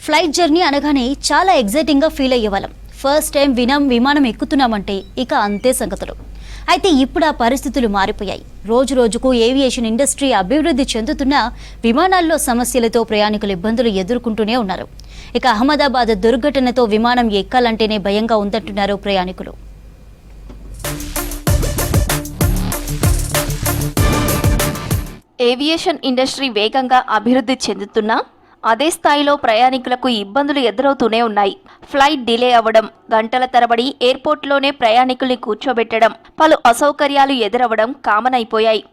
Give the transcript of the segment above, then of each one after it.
Flight journey అనగానే చాలా ఎగ్జైటింగ్గా feel అయ్యేవాళ్ళం. First time విమానం ఎక్కుతున్నామంటే ఇక అంతే సంగతులు. అయితే ఇప్పుడు ఆ పరిస్థితులు మారిపోయాయి. రోజు రోజుకు ఏవియేషన్ ఇండస్ట్రీ అభివృద్ధి చెందుతున్న విమానాల్లో సమస్యలతో ప్రయాణికులు ఇబ్బందులు ఎదుర్కొంటూనే ఉన్నారు. ఇక అహ్మదాబాద్ దుర్ఘటనతో విమానం ఎక్కాలంటేనే భయంగా ఉందంటున్నారు ప్రయాణికులు. ఏవియేషన్ ఇండస్ట్రీ వేగంగా అభివృద్ధి చెందుతున్నా అదే స్థాయిలో ప్రయాణికులకు ఇబ్బందులు ఎదురవుతూనే ఉన్నాయి. ఫ్లైట్ డిలే అవ్వడం, గంటల తరబడి ఎయిర్పోర్ట్లోనే ప్రయాణికుల్ని కూర్చోబెట్టడం, పలు అసౌకర్యాలు ఎదురవ్వడం కామన్ అయిపోయాయి.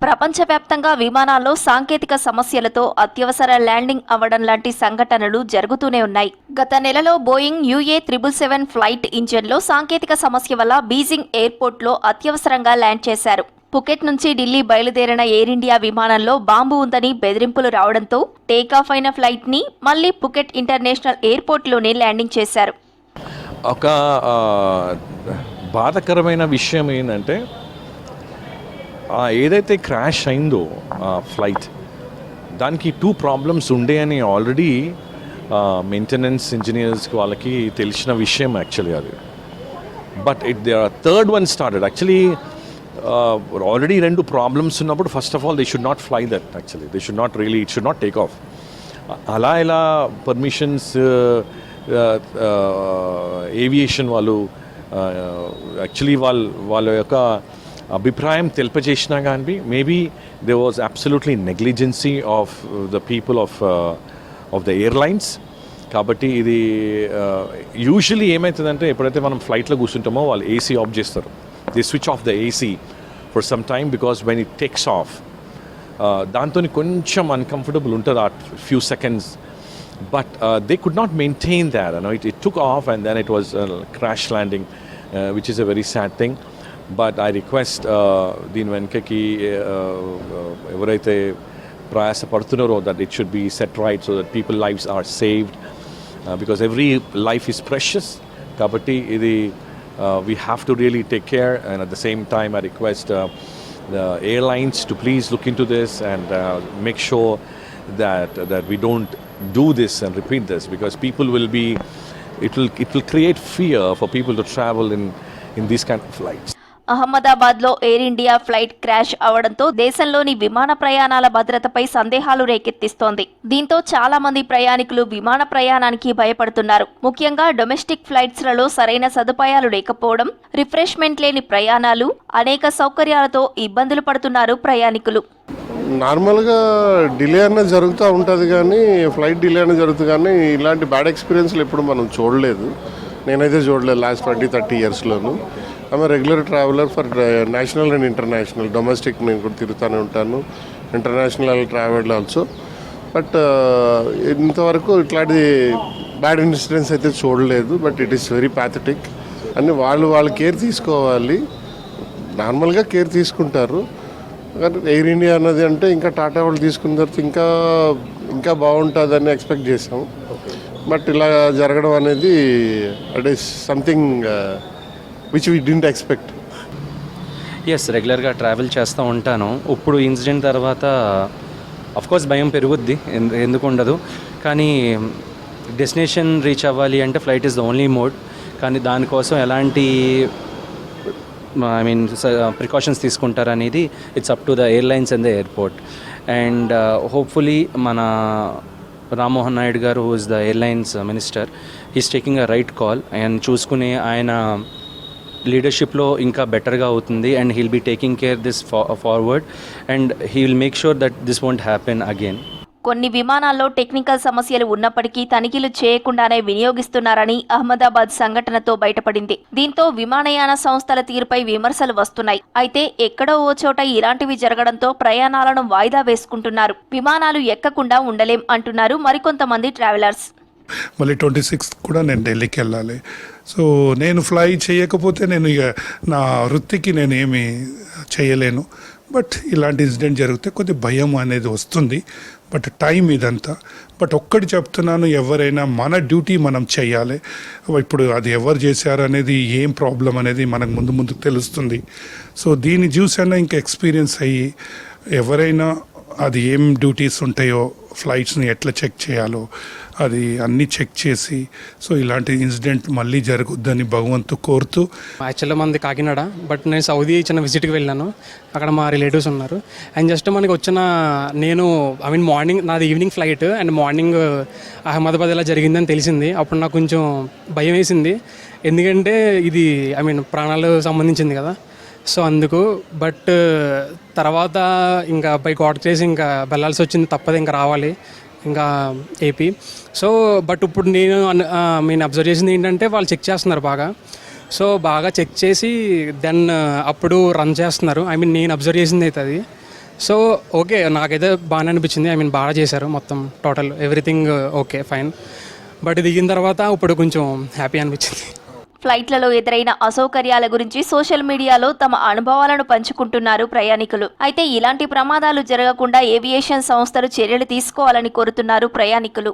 ప్రపంచవ్యాప్తంగా విమానాల్లో సాంకేతిక సమస్యలతో అత్యవసర ల్యాండింగ్ అవ్వడం లాంటి సంఘటనలు జరుగుతూనే ఉన్నాయి. గత నెలలో బోయింగ్ UA777 ఫ్లైట్ ఇంజన్లో సాంకేతిక సమస్య వల్ల బీజింగ్ ఎయిర్పోర్ట్లో అత్యవసరంగా ల్యాండ్ చేశారు. పుకెట్ నుంచి ఢిల్లీ బయలుదేరిన ఎయిర్ ఇండియా విమానంలో బాంబు ఉందని బెదిరింపులు రావడంతో టేకాఫ్ అయిన ఫ్లైట్ని మళ్లీ పుకెట్ ఇంటర్నేషనల్ ఎయిర్పోర్ట్లోనే ల్యాండింగ్ చేశారు. ఒక బాధాకరమైన విషయం ఏంటంటే ఏదైతే క్రాష్ అయిందో ఫ్లైట్, దానికి 2 ప్రాబ్లమ్స్ ఉండే అని ఆల్రెడీ మెయింటెనెన్స్ ఇంజనీర్స్కి వాళ్ళకి తెలిసిన విషయం యాక్చువల్లీ అది. But third one started actually. Already 2 problems ఉన్నప్పుడు first of all they should not fly that. Actually they should not really, it should not take off. అలా ఇలా పర్మిషన్స్ ఏవియేషన్ వాళ్ళు యాక్చువల్లీ వాళ్ళ యొక్క అభిప్రాయం తెలిపజేసినా కానీ maybe they was absolutely negligence of the people of the airlines. కాబట్టి ఇది usually ఏమవుతుందంటే ఎప్పుడైతే మనం ఫ్లైట్లో కూర్చుంటామో వాళ్ళు ఏసీ ఆఫ్ చేస్తారు. They switch off the AC for some time because when it takes of దాంతో కొంచెం అన్కంఫర్టబుల్ ఉంటుంది ఆ few seconds. But they could not maintain that. It took off and then it was a crash landing, which is a very sad thing. But I request దీని వెనకకి ఎవరైతే ప్రయాసపడుతున్నారో that it should be set right so that people lives are saved, because every life is precious. కాబట్టి ఇది we have to really take care, and at the same time I request the airlines to please look into this and make sure that we don't do this and repeat this, because people will be, it will create fear for people to travel in these kind of flights. అహ్మదాబాద్లో air India flight crash అవడంతో దేశంలోని విమాన ప్రయాణాల భద్రతపై సందేహాలు రేకెత్తిస్తోంది. దీంతో చాలా మంది ప్రయాణికులు విమాన ప్రయాణానికి భయపడుతున్నారు. ముఖ్యంగా డొమెస్టిక్ ఫ్లైట్స్లలో సరైన సదుపాయాలు లేకపోవడం, రిఫ్రెష్మెంట్ లేని ప్రయాణాలు, అనేక సౌకర్యాలతో ఇబ్బందులు పడుతున్నారు ప్రయాణికులు. నార్మల్గా డిలే అన్నది జరుగుతూ ఉంటుంది, కానీ ఫ్లైట్ డిలే అనేది జరుగుతుంది, కానీ ఇలాంటి బ్యాడ్ ఎక్స్పీరియన్స్లు ఎప్పుడు మనం చూడలేదు. నేనైతే చూడలేదు లాస్ట్ 20-30 ఇయర్స్లోను. ఆమె regular traveller for national and international. Domestic నేను కూడా తిరుగుతూనే ఉంటాను, ఇంటర్నేషనల్ ట్రావెల్ ఆల్సో. బట్ ఇంతవరకు ఇట్లాంటి బ్యాడ్ ఇన్సిడెంట్స్ అయితే చూడలేదు. But it is very pathetic. అని వాళ్ళు కేర్ తీసుకోవాలి. నార్మల్గా కేర్ తీసుకుంటారు, కానీ ఎయిర్ ఇండియా అన్నది అంటే ఇంకా టాటా వాళ్ళు తీసుకున్న తర్వాత ఇంకా బాగుంటుందని ఎక్స్పెక్ట్ చేసాము. బట్ ఇలా జరగడం అనేది it is something which we didn't expect. Yes, రెగ్యులర్గా ట్రావెల్ చేస్తూ ఉంటాను. ఇప్పుడు ఇన్సిడెంట్ తర్వాత అఫ్కోర్స్ భయం పెరుగుద్ది, ఎందుకు ఉండదు. కానీ డెస్టినేషన్ రీచ్ అవ్వాలి అంటే flight is the only mode. కానీ దానికోసం ఎలాంటి ప్రికాషన్స్ తీసుకుంటారనేది it's up to the airlines and the airport. And hopefully మన రామ్మోహన్ నాయుడు గారు, who is the airlines minister, he's taking a right call. And చూసుకునే ఆయన లీడర్షిప్లో ఇంకా బెటర్గా అవుతుంది. And he'll be taking care this forward, and he will make sure that this won't happen again. కొన్ని విమానాల్లో టెక్నికల్ సమస్యలు ఉన్నప్పటికీ తనిఖీలు చేయకుండానే వినియోగిస్తున్నారని అహ్మదాబాద్ సంఘటనతో బయటపడింది. దీంతో విమానయాన సంస్థల తీరుపై విమర్శలు వస్తున్నాయి. అయితే ఎక్కడో ఓ చోట ఇలాంటివి జరగడంతో ప్రయాణాలను వాయిదా వేసుకుంటున్నారు. విమానాలు ఎక్కకుండా ఉండలేం అంటున్నారు మరికొంతమంది ట్రావెలర్స్. మళ్ళీ 26 కూడా నేను ఢిల్లీకి వెళ్ళాలి. సో నేను ఫ్లై చేయకపోతే నేను ఇక నా వృత్తికి నేను ఏమి చేయలేను. బట్ ఇలాంటి ఇన్సిడెంట్ జరిగితే కొద్ది భయం అనేది వస్తుంది. బట్ టైం ఇదంతా. బట్ ఒక్కటి చెప్తున్నాను, ఎవరైనా మన డ్యూటీ మనం చేయాలి. ఇప్పుడు అది ఎవరు చేశారు అనేది, ఏం ప్రాబ్లం అనేది మనకు ముందు తెలుస్తుంది. సో దీన్ని చూసైనా ఇంకా ఎక్స్పీరియన్స్ అయ్యి ఎవరైనా అది ఏం డ్యూటీస్ ఉంటాయో, ఫ్లైట్స్ని ఎట్లా చెక్ చేయాలో అది అన్నీ చెక్ చేసి, సో ఇలాంటి ఇన్సిడెంట్ మళ్ళీ జరగొద్దని భగవంతు కోరుతూ. యాక్చువల్గా మనది కాకినాడ, బట్ నేను సౌదీ చిన్న విజిట్కి వెళ్ళాను. అక్కడ మా రిలేటివ్స్ ఉన్నారు. అండ్ జస్ట్ మనకి వచ్చిన మార్నింగ్ నాది evening flight, and morning Ahmedabad ఇలా జరిగిందని తెలిసింది. అప్పుడు నాకు కొంచెం భయం వేసింది, ఎందుకంటే ఇది ప్రాణాలు సంబంధించింది కదా, సో అందుకు. బట్ తర్వాత ఇంకా బై గాడ్ గ్రేస్ ఇంకా వెళ్ళాల్సి వచ్చింది, తప్పదు ఇంకా రావాలి ఇంకా ఏపీ. సో బట్ ఇప్పుడు నేను అబ్జర్వ్ చేసింది ఏంటంటే, వాళ్ళు చెక్ చేస్తున్నారు బాగా. సో బాగా చెక్ చేసి దెన్ అప్పుడు రన్ చేస్తున్నారు. నేను అబ్జర్వ్ చేసింది అయితే అది. సో ఓకే, నాకైతే బాగానే అనిపించింది. బాగా చేశారు మొత్తం, total everything okay fine. But దిగిన తర్వాత ఇప్పుడు కొంచెం హ్యాపీ అనిపించింది. ఫ్లైట్లలో ఎదురైన అసౌకర్యాల గురించి సోషల్ మీడియాలో తమ అనుభవాలను పంచుకుంటున్నారు ప్రయాణికులు. అయితే ఇలాంటి ప్రమాదాలు జరగకుండా ఏవియేషన్ సంస్థలు చర్యలు తీసుకోవాలని కోరుతున్నారు ప్రయాణికులు.